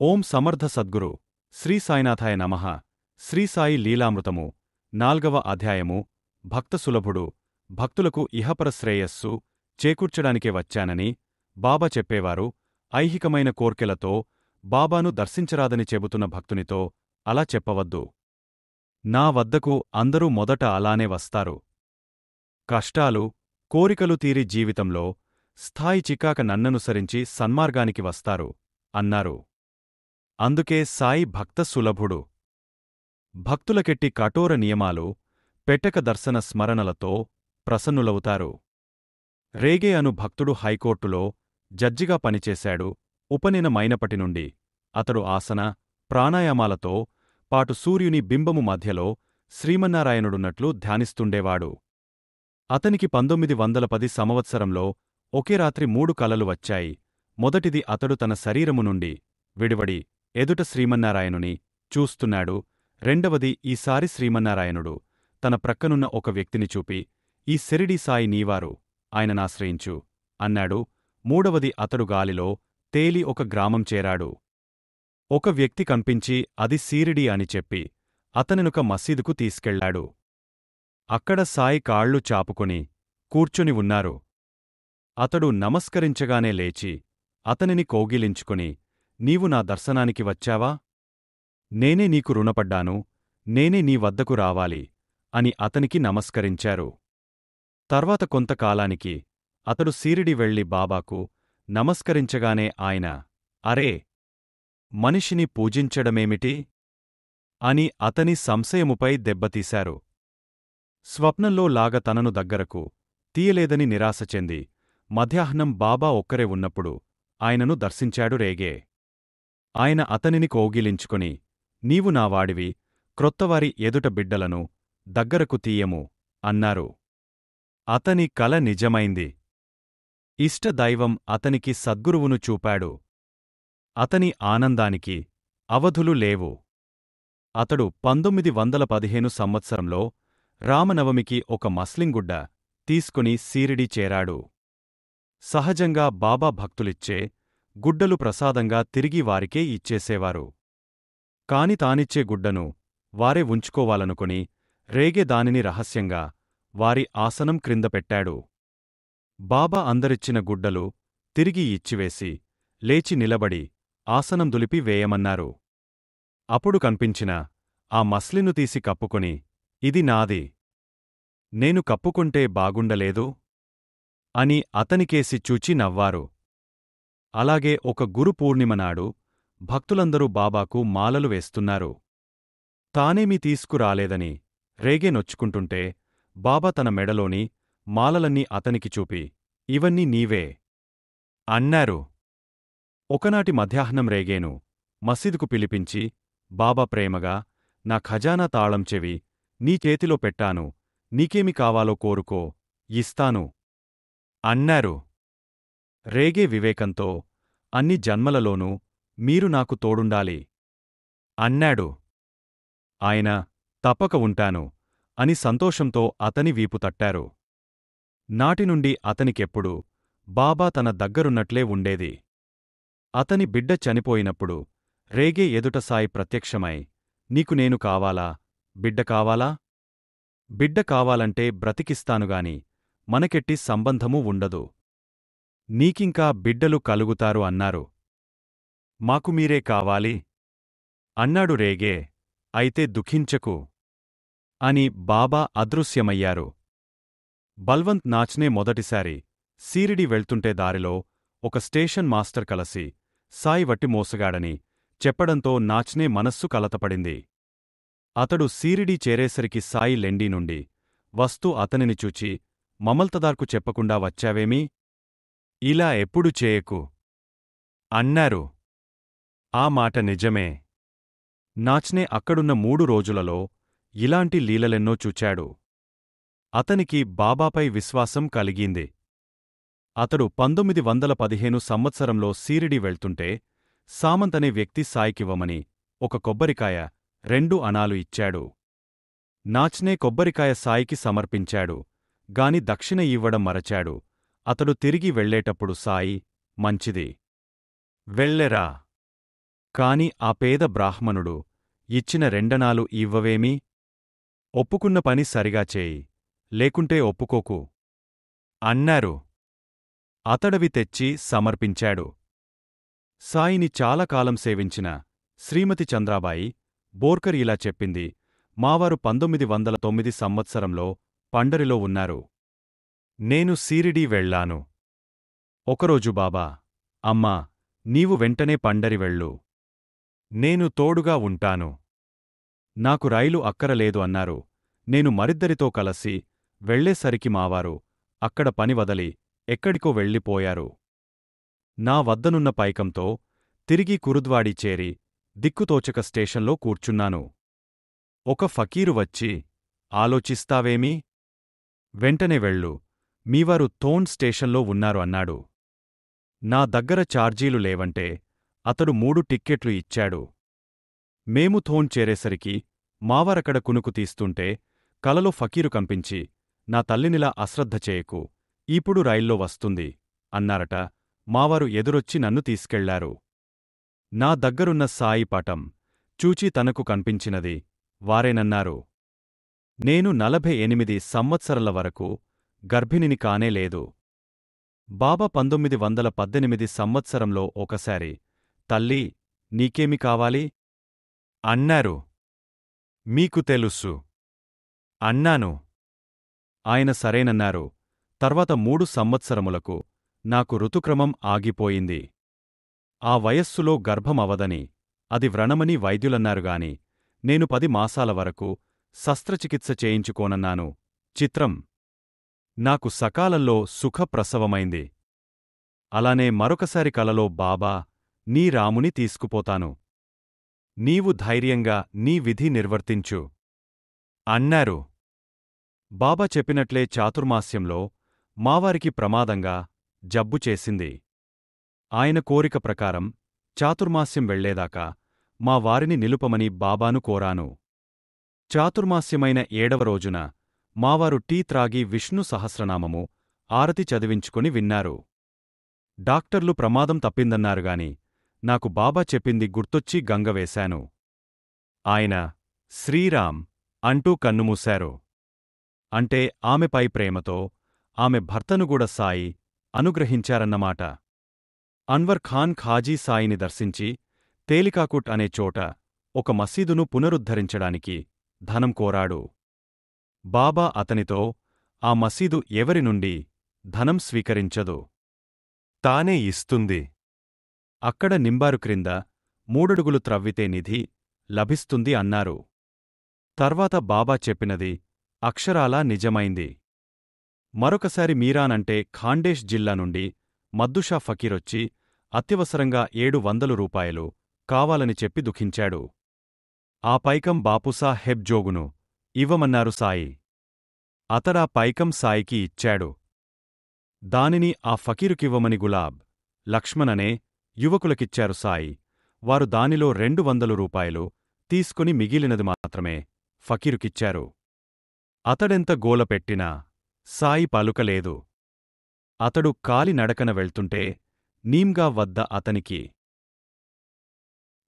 ఓం సమర్థ సద్గురు శ్రీ సాయినాథాయ నమః. శ్రీ సాయి లీలామృతము 4వ అధ్యాయము. భక్తసులభుడు భక్తులకు ఇహపర శ్రేయస్సు చేకూర్చడానికే వచ్చానని బాబా చెప్పేవారు. ఐహికమైన కోర్కెలతో బాబాను దర్శించరాదని చెబుతున్న భక్తునితో అలా చెప్పవద్దు. నా వద్దకు అందరూ మొదట అలానే వస్తారు. కష్టాలు, కోరికలు తీరి జీవితంలో స్థాయి చిక్కాక నన్ననుసరించి సన్మార్గానికి వస్తారు అన్నారు. అందుకే సాయి భక్త సులభుడు. భక్తులకెట్టి కఠోర నియమాలు పెట్టక దర్శన స్మరణలతో ప్రసన్నులవుతారు. రేగే అను భక్తుడు హైకోర్టులో జడ్జిగా పనిచేశాడు. ఉపనయనమైనప్పటినుండి అతడు ఆసన, ప్రాణాయామాలతో పాటు సూర్యుని బింబము మధ్యలో శ్రీమన్నారాయణుడున్నట్లు ధ్యానిస్తుండేవాడు. అతనికి 1910 సంవత్సరంలో ఒకే రాత్రి 3 కలలు వచ్చాయి. మొదటిది అతడు తన శరీరము నుండి విడివడి ఎదుట శ్రీమన్నారాయణుని చూస్తున్నాడు. రెండవది ఈసారి శ్రీమన్నారాయణుడు తన ప్రక్కనున్న ఒక వ్యక్తిని చూపి, ఈ శిరిడీ సాయి నీవారు, ఆయననాశ్రయించు అన్నాడు. మూడవది అతడు గాలిలో తేలి ఒక గ్రామం చేరాడు. ఒక వ్యక్తి కనిపించి అది సీరిడీ అని చెప్పి అతనినొక మసీదుకు తీసుకెళ్లాడు. అక్కడ సాయి కాళ్ళు చాపుకొని కూర్చొని ఉన్నారు. అతడు నమస్కరించగానే లేచి అతనిని కౌగిలించుకొని, నీవు నా దర్శనానికి వచ్చావా? నేనే నీకు రుణపడ్డాను, నేనే నీ వద్దకు రావాలి అని అతనికి నమస్కరించారు. తర్వాత కొంతకాలానికి అతడు సీరిడి వెళ్లి బాబాకు నమస్కరించగానే ఆయన, అరే, మనిషిని పూజించడమేమిటి అని అతని సంశయముపై దెబ్బతీశారు. స్వప్నంలో లాగ తనను దగ్గరకు తీయలేదని నిరాశ చెంది మధ్యాహ్నం బాబా ఒక్కరే ఉన్నప్పుడు ఆయనను దర్శించాడు రేగే. ఆయన అతనిని కౌగిలించుకొని, నీవు నావాడివి, క్రొత్తవారి ఎదుట బిడ్డలను దగ్గరకు తీయము అన్నారు. అతని కల నిజమైంది. ఇష్టదైవం అతనికి సద్గురువును చూపాడు. అతని ఆనందానికి అవధులు లేవు. అతడు 1915 సంవత్సరంలో రామనవమికి ఒక మస్లింగుడ్డ తీసుకుని సీరిడి చేరాడు. సహజంగా బాబా భక్తులిచ్చే గుడ్డలు ప్రసాదంగా తిరిగి వారికే ఇచ్చేసేవారు. కాని తానిచ్చే గుడ్డను వారే ఉంచుకోవాలనుకుని రేగే దానిని రహస్యంగా వారి ఆసనం క్రింద పెట్టాడు. బాబా అందరిచ్చిన గుడ్డలు తిరిగి ఇచ్చివేసి లేచి నిలబడి ఆసనం దులిపి వేయమన్నారు. అప్పుడు కన్పించిన ఆ మస్లిను తీసి కప్పుకొని, ఇది నాది, నేను కప్పుకుంటే బాగుండలేదు అని అతనికేసి చూచి నవ్వారు. అలాగే ఒక గురు పూర్ణిమనాడు భక్తులందరూ బాబాకు మాలలు వేస్తున్నారు. తానేమీ తీసుకురాలేదని రేగే నొచ్చుకుంటుంటే బాబా తన మెడలోని మాలలన్నీ అతనికి చూపి, ఇవన్నీ నీవే అన్నారు. ఒకనాటి మధ్యాహ్నం రేగేను మసీదుకు పిలిపించి, బాబా ప్రేమగా, నా ఖజానా తాళం చెవి నీ చేతిలో పెట్టాను, నీకేమి కావాలో కోరుకో, ఇస్తాను అన్నారు. రేగే వివేకంతో, అన్ని జన్మలలోనూ మీరు నాకు తోడుండాలి అన్నాడు. ఆయన, తప్పక ఉంటాను అని సంతోషంతో అతని వీపు తట్టారు. నాటినుండి అతనికెప్పుడూ బాబా తన దగ్గరున్నట్లే ఉండేది. అతని బిడ్డ చనిపోయినప్పుడు రేగే ఎదుట సాయి ప్రత్యక్షమై, నీకు నేను కావాలా, బిడ్డ కావాలా? బిడ్డ కావాలంటే బ్రతికిస్తానుగాని మనకెట్టి సంబంధమూ ఉండదు. నీకింకా బిడ్డలు కలుగుతారు అన్నారు. మాకు మీరే కావాలి అన్నాడు రేగే. అయితే దుఃఖించకు అని బాబా అదృశ్యమయ్యారు. బల్వంత్ నాచ్నే మొదటిసారి సీరిడి వెళ్తుంటే దారిలో ఒక స్టేషన్ మాస్టర్ కలసి సాయి వట్టి మోసగాడని చెప్పడంతో నాచ్నే మనస్సు కలతపడింది. అతడు సీరిడి చేరేసరికి సాయి లెండీ నుండి వస్తూ అతనిని చూచి, మమల్తదార్కు చెప్పకుండా వచ్చావేమీ? ఇలా ఎప్పుడు చేయకు అన్నారు. ఆ మాట నిజమే. నాచ్నే అక్కడున్న 3 రోజులలో ఇలాంటి లీలలెన్నో చూచాడు. అతనికి బాబాపై విశ్వాసం కలిగింది. అతడు 1915 సంవత్సరంలో సీరిడి వెళ్తుంటే సామంతనే వ్యక్తి సాయికివ్వమని ఒక కొబ్బరికాయ 2 అణాలు ఇచ్చాడు. నాచ్నే కొబ్బరికాయ సాయికి సమర్పించాడు గాని దక్షిణ ఇవ్వడం మరచాడు. అతడు తిరిగి వెళ్లేటప్పుడు సాయి, మంచిది, వెళ్ళెరా కాని ఆ పేద బ్రాహ్మణుడు ఇచ్చిన రెండనాలు ఇవ్వవేమి? ఒప్పుకున్న పని సరిగా చేయి, లేకుంటే ఒప్పుకోకు అన్నారు. అతడవి తెచ్చి సమర్పించాడు. సాయిని చాలా కాలం సేవించిన శ్రీమతి చంద్రాబాయి బోర్కర్ ఇలా చెప్పింది. మావారు 1909 సంవత్సరంలో పండరిలో ఉన్నారు. నేను సీరిడీ వెళ్ళాను. ఒకరోజు బాబా, అమ్మా, నీవు వెంటనే పండరి వెళ్ళు. నేను తోడుగా ఉంటాను. నాకు రైలు అక్కరలేదు అన్నారు. నేను మరిద్దరితో కలసి వెళ్లేసరికి మావారు అక్కడ పని వదలి ఎక్కడికో వెళ్ళిపోయారు. నా వద్దనున్న పైకంతో తిరిగి కురుద్వాడి చేరి దిక్కుతోచక స్టేషన్లో కూర్చున్నాను. ఒక ఫకీరు వచ్చి, ఆలోచిస్తావేమి? వెంటనే వెళ్ళు, మీవారు థోన్ స్టేషన్లో ఉన్నారు అన్నాడు. నా దగ్గర ఛార్జీలు లేవంటే అతడు 3 టిక్కెట్లు ఇచ్చాడు. మేము థోన్ చేరేసరికి మావారక్కడ కునుకు తీస్తుంటే కలలో ఫకీరు కంపించి, నా తల్లినిలా అశ్రద్ధ చేయకు, ఇప్పుడు రైల్లో వస్తుంది అన్నారట. మావారు ఎదురొచ్చి నన్ను తీసుకెళ్లారు. నా దగ్గరున్న సాయి పటం చూచి తనకు కనిపించినది వారేనన్నారు. నేను 48 సంవత్సరాల వరకు గర్భిణిని కానేలేదు. బాబా 1918 సంవత్సరంలో ఒకసారి, తల్లీ, నీకేమి కావాలి? అన్నారు. మీకు తెలుసు అన్నాను. ఆయన సరేనన్నారు. తర్వాత 3 సంవత్సరములకు నాకు ఋతుక్రమం ఆగిపోయింది. ఆ వయస్సులో గర్భమవదని, అది వ్రణమని వైద్యులన్నారుగాని నేను 10 మాసాల వరకు శస్త్రచికిత్స చేయించుకోనన్నాను. చిత్రం, నాకు సకాలంలో సుఖప్రసవమైంది. అలానే మరొకసారి కలలో బాబా, నీ రాముని తీసుకుపోతాను. నీవు ధైర్యంగా నీ విధి నిర్వర్తించు అన్నారు. బాబా చెప్పినట్లే చాతుర్మాస్యంలో మావారికి ప్రమాదంగా జబ్బు చేసింది. ఆయన కోరిక ప్రకారం చాతుర్మాస్యం వెళ్లేదాకా మా వారిని నిలుపమని బాబాను కోరాను. చాతుర్మాస్యమైన 7వ రోజున మావారు టీ త్రాగి విష్ణు సహస్రనామము ఆరతి చదివించుకుని విన్నారు. డాక్టర్లు ప్రమాదం తప్పిందన్నారుగాని నాకు బాబా చెప్పింది గుర్తొచ్చి గంగవేశాను. ఆయన శ్రీరామ్ అంటూ కన్నుమూశారు. అంటే ఆమెపై ప్రేమతో ఆమె భర్తనుగూడ సాయి అనుగ్రహించారన్నమాట. అన్వర్ ఖాన్ ఖాజీ సాయిని దర్శించి తేలికాకుట్ అనే చోట ఒక మసీదును పునరుద్ధరించడానికి ధనం కోరాడు. బాబా అతనితో, ఆ మసీదు ఎవరి నుండి ధనం స్వీకరించదు, తానే ఇస్తుంది. అక్కడ నింబారు క్రింద 3 అడుగులు త్రవ్వితే నిధి లభిస్తుంది అన్నారు. తర్వాత బాబా చెప్పినది అక్షరాలా నిజమైంది. మరొకసారి మీరాన్ ఖాండేష్ జిల్లా నుండి మద్దుషా ఫకీరొచ్చి అత్యవసరంగా 700 రూపాయలు కావాలని చెప్పి దుఃఖించాడు. ఆ పైకం బాపుసాహెబ్ జోగును ఇవ్వమన్నారు సాయి. అతడా పైకం సాయికి ఇచ్చాడు. దానిని ఆ ఫకీరుకివ్వమని గులాబ్, లక్ష్మణ్ అనే యువకులకిచ్చారు సాయి. వారు దానిలో 200 రూపాయలు తీసుకుని మిగిలినది మాత్రమే ఫకీరుకిచ్చారు. అతడెంత గోలపెట్టినా సాయి పలుకలేదు. అతడు కాలి నడకన వెళ్తుంటే నీమ్గా వద్ద అతనికి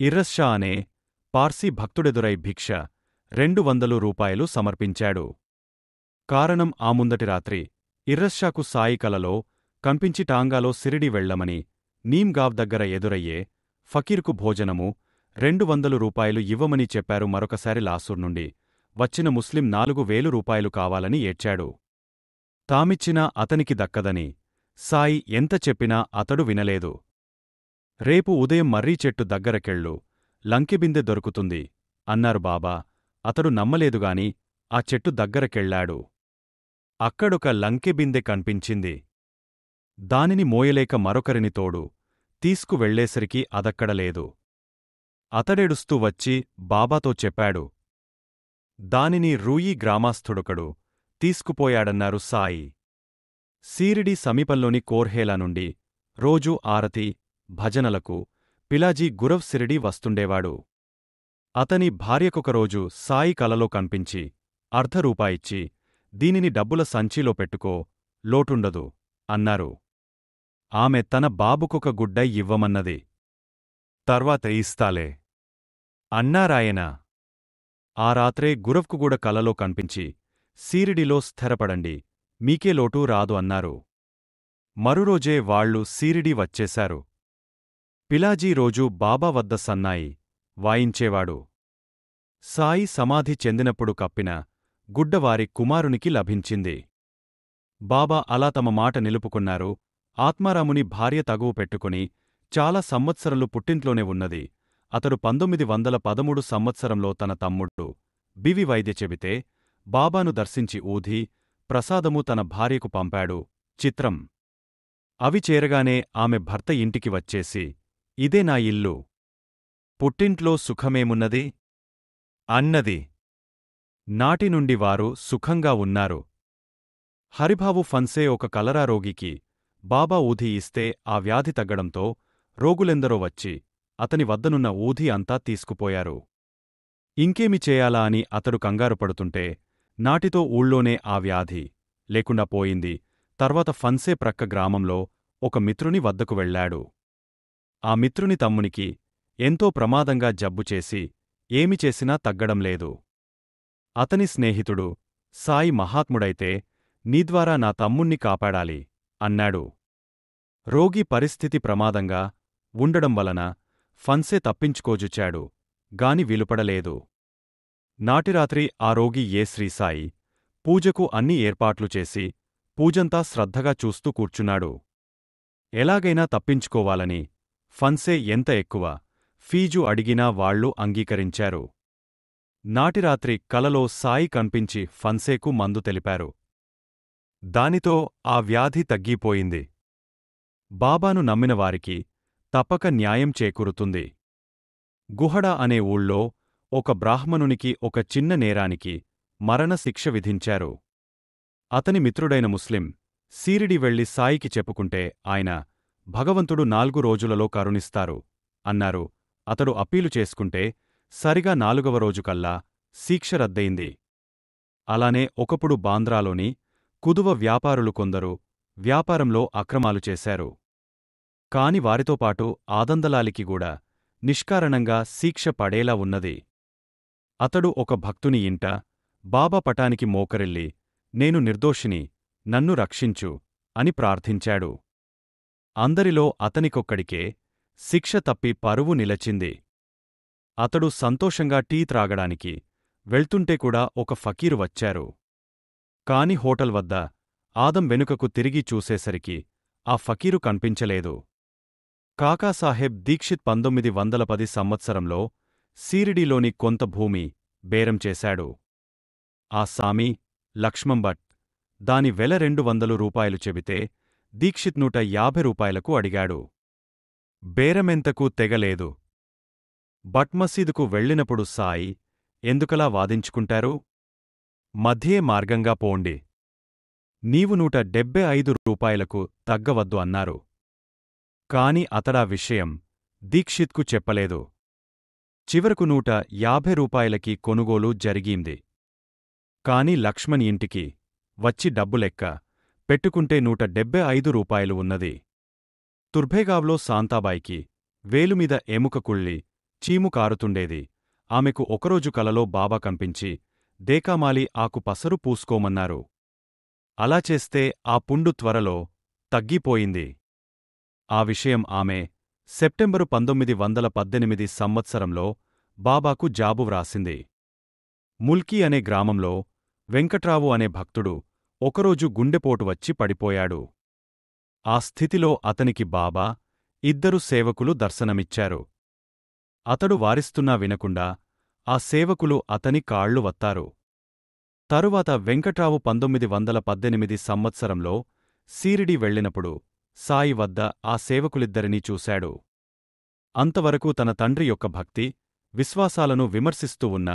ఇర్రస్షా అనే పార్సీ భక్తుడెదురై భిక్ష 200 రూపాయలు సమర్పించాడు. కారణం, ఆ ముందటి రాత్రి ఇర్రస్షాకు సాయి కలలో కనిపించి టాంగాలో సిరిడి వెళ్లమని నీమ్గావ్ దగ్గర ఎదురయ్యే ఫకీర్కు భోజనము 200 రూపాయలు ఇవ్వమని చెప్పారు. మరొకసారి లాసూర్ నుండి వచ్చిన ముస్లిం 4000 రూపాయలు కావాలని ఏడ్చాడు. తామిచ్చినా అతనికి దక్కదని సాయి ఎంత చెప్పినా అతడు వినలేదు. రేపు ఉదయం మర్రీ చెట్టు దగ్గరకెళ్ళు, లంకెబిందె దొరుకుతుంది అన్నారు బాబా. అతడు నమ్మలేదుగాని ఆ చెట్టు దగ్గరకెళ్లాడు. అక్కడొక లంకెబిందె కన్పించింది. దానిని మోయలేక మరొకరిని తోడు తీసుకువెళ్లేసరికి అదక్కడలేదు. అతడేడుస్తూ వచ్చి బాబాతో చెప్పాడు. దానిని రూయి గ్రామస్థుడొకడు తీసుకుపోయాడన్నారు సాయి. సీరిడి సమీపంలోని కోర్హేలా నుండి రోజూ ఆరతి, భజనలకు పిలాజీ గురవ్ సిరిడి వస్తుండేవాడు. అతని భార్యకొకరోజు సాయి కలలో కన్పించి ₹1 దీనిని డబ్బుల సంచీలో పెట్టుకో, లోటుండదు అన్నారు. ఆమె తన బాబుకొక గుడ్డ ఇవ్వమన్నది. తర్వాత ఇస్తాలే అన్నారాయన. ఆ రాత్రే గురవ్కుగూడ కలలో కన్పించి, సీరిడిలో స్థిరపడండి, మీకే లోటు రాదు అన్నారు. మరురోజే వాళ్లు సీరిడి వచ్చేశారు. పిలాజీ రోజూ బాబా వద్ద సన్నాయి వాయించేవాడు. సాయి సమాధి చెందినప్పుడు కప్పిన గుడ్డవారి కుమారునికి లభించింది. బాబా అలా తమ మాట నిలుపుకున్నారు. ఆత్మారాముని భార్య తగువు పెట్టుకుని చాలా సంవత్సరాలు పుట్టింట్లోనే ఉన్నది. అతడు 1913 సంవత్సరంలో తన తమ్ముడు బివి వైద్య చెబితే బాబాను దర్శించి ఊధి ప్రసాదము తన భార్యకు పంపాడు. చిత్రం. అవి చేరగానే ఆమె భర్త ఇంటికి వచ్చేసి, ఇదే నా ఇల్లు, పుట్టింట్లో సుఖమేమున్నది అన్నది. నాటినుండి వారు సుఖంగా ఉన్నారు. హరిభావు ఫన్సే ఒక కలరా రోగికి బాబా ఊధి ఇస్తే ఆ వ్యాధి తగ్గడంతో రోగులెందరో వచ్చి అతని వద్దనున్న ఊధి అంతా తీసుకుపోయారు. ఇంకేమి చేయాలా అని అతడు కంగారుపడుతుంటే నాటితో ఊళ్ళోనే ఆ వ్యాధి లేకుండా పోయింది. తర్వాత ఫన్సే ప్రక్క గ్రామంలో ఒక మిత్రుని వద్దకు వెళ్లాడు. ఆ మిత్రుని తమ్మునికి ఎంతో ప్రమాదంగా జబ్బుచేసి ఏమి చేసినా తగ్గడంలేదు. అతని స్నేహితుడు సాయి మహాత్ముడైతే నీద్వారా నా తమ్ముణ్ణి కాపాడాలి అన్నాడు. రోగి పరిస్థితి ప్రమాదంగా ఉండడం వలన ఫన్సే తప్పించుకోజుచాడు గాని విలుపడలేదు. నాటిరాత్రి ఆ రోగి ఏ శ్రీసాయి పూజకు అన్ని ఏర్పాట్లు చేసి పూజంతా శ్రద్ధగా చూస్తూ కూర్చున్నాడు. ఎలాగైనా తప్పించుకోవాలని ఫన్సే ఎంత ఎక్కువ ఫీజు అడిగినా వాళ్లు అంగీకరించారు. నాటిరాత్రి కలలో సాయి కన్పించి ఫన్సేకు మందు తెలిపారు. దానితో ఆ వ్యాధి తగ్గిపోయింది. బాబాను నమ్మినవారికి తప్పక న్యాయం చేకూరుతుంది. గుహడా అనే ఊళ్ళో ఒక బ్రాహ్మణునికి ఒక చిన్న నేరానికి మరణశిక్ష విధించారు. అతని మిత్రుడైన ముస్లిం సీరిడి వెళ్లి సాయికి చెప్పుకుంటే ఆయన భగవంతుడు 4 రోజులలో కరుణిస్తారు అన్నారు. అతడు అప్పీలు చేసుకుంటే సరిగా 4వ రోజుకల్లా శిక్ష రద్దయింది. అలానే ఒకప్పుడు బాంద్రాలోని కుదువ వ్యాపారులు కొందరు వ్యాపారంలో అక్రమాలు చేశారు. కాని వారితోపాటు ఆదందలాలికి కూడా నిష్కారణంగా శిక్ష పడేలా ఉన్నది. అతడు ఒక భక్తుని ఇంట బాబా పటానికి మోకరిల్లి, నేను నిర్దోషిని, నన్ను రక్షించు అని ప్రార్థించాడు. అందరిలో అతనికొక్కడికే శిక్ష తప్పి పరువు నిలచింది. అతడు సంతోషంగా టీ త్రాగడానికి వెళ్తుంటే కూడా ఒక ఫకీరు వచ్చారు. కాని హోటల్ వద్ద ఆదం వెనుకకు తిరిగి చూసేసరికి ఆ ఫకీరు కన్పించలేదు. కాకాసాహెబ్ దీక్షిత్ 1910 సంవత్సరంలో సీరిడీలోని కొంత భూమి బేరం చేశాడు. ఆ సామి లక్ష్మంభట్ దాని వెల 200 రూపాయలు చెబితే దీక్షిత్ 150 రూపాయలకు అడిగాడు. బేరమెంతకు తెగలేదు. భట్ మసీదుకు వెళ్ళినప్పుడు సాయి ఎందుకలా వాదించుకుంటారు? మధ్యే మార్గంగా పోండి. నీవు 175 రూపాయలకు తగ్గవద్దు అన్నారు. కాని అతడా విషయం దీక్షిత్కు చెప్పలేదు. చివరకు 150 రూపాయలకి కొనుగోలు జరిగింది. కాని లక్ష్మణ్ ఇంటికి వచ్చి డబ్బులెక్క పెట్టుకుంటే 175 రూపాయలు ఉన్నది. తుర్భేగావ్లో శాంతాబాయికి వేలుమీద ఎముక కుళ్ళి చీము కారుతుండేది. ఆమెకు ఒకరోజు కలలో బాబా కన్పించి దేకామాలి ఆకు పసరు పూసుకోమన్నారు. అలా చేస్తే ఆ పుండు త్వరలో తగ్గిపోయింది. ఆ విషయం ఆమె సెప్టెంబరు 1918 సంవత్సరంలో బాబాకు జాబు వ్రాసింది. ముల్కీ అనే గ్రామంలో వెంకట్రావు అనే భక్తుడు ఒకరోజు గుండెపోటు వచ్చి పడిపోయాడు. ఆ స్థితిలో అతనికి బాబా 2 సేవకులు దర్శనమిచ్చారు. అతడు వారిస్తున్నా వినకుండా ఆ సేవకులు అతని కాళ్లు వత్తారు. తరువాత వెంకట్రావు 1918 సంవత్సరంలో సీరిడి వెళ్ళినప్పుడు సాయి వద్ద ఆ సేవకులిద్దరినీ చూశాడు. అంతవరకు తన తండ్రి యొక్క భక్తి విశ్వాసాలను విమర్శిస్తూ ఉన్న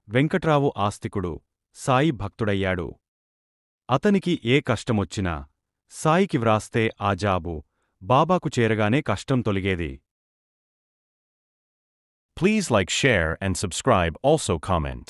వెంకట్రావు ఆస్తికుడు సాయి భక్తుడయ్యాడు. అతనికి ఏ కష్టమొచ్చినా సాయికి వ్రాస్తే ఆ జాబు బాబాకు చేరగానే కష్టం తొలిగేది. Please like, share and subscribe, also comment.